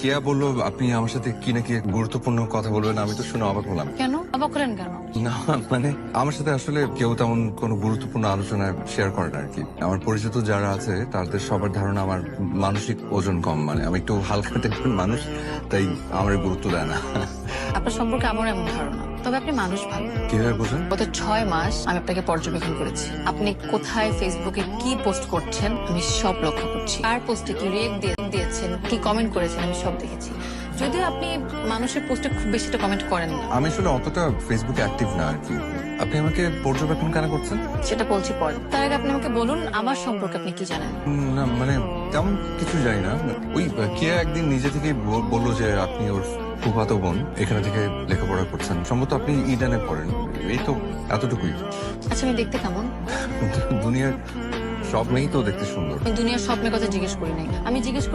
কেয়া বললো আপনি আমার সাথে কি নাকি গুরুত্বপূর্ণ কথা বলবেন, আমি তো শুনে অবাক হলাম। কেন অবাক হলেন কেন? না মানে আমার সাথে আসলে কেউ তেমন কোনো গুরুত্বপূর্ণ আলোচনায় শেয়ার করে না আর কি। আমার পরিচিত যারা আছে তাদের সবার ধারণা আমার মানসিক ওজন কম, মানে আমি একটু হালকা টাইপের মানুষ, তাই আমার গুরুত্ব দেয় না। আপনার সম্পর্কে আমার এমন ধারণা, তবে আপনি মানুষ ভালো। কিভাবে বোঝেন? গত 6 মাস আমি আপনাকে পর্যবেক্ষণ করেছি। আপনি কোথায় ফেসবুকে কি পোস্ট করছেন আমি সব লক্ষ্য করছি। আর পোস্টে কি রিয়েক্ট দিয়েছেন, কি কমেন্ট করেছেন আমি সব দেখেছি। যদিও আপনি মানুষের পোস্টে খুব বেশিটা কমেন্ট করেন না। আমি আসলে অতটা ফেসবুকে অ্যাক্টিভ না আর কি। আপনি আমাকে পর্যবেক্ষণ কেন করছেন? সেটা বলছি পরে। তার আগে আপনি আমাকে বলুন আমার সম্পর্কে আপনি কি জানেন। না মানে তেমন কিছু জানি না। ওই কেয়া একদিন নিজে থেকেই বললো যে আপনি ওর ফুফাতো বোন, এখানে থেকে লেখাপড়া করছেন, সম্ভবত আপনি ইডেনে পড়েন, এই তো এতটুকুই। আচ্ছা আমি দেখতে কেমন? দুনিয়ার সব মেয়েই তো দেখতে সুন্দর। আমি দুনিয়ার সব মেয়ের কথা জিজ্ঞেস করি নাই, আমি জিজ্ঞেস করি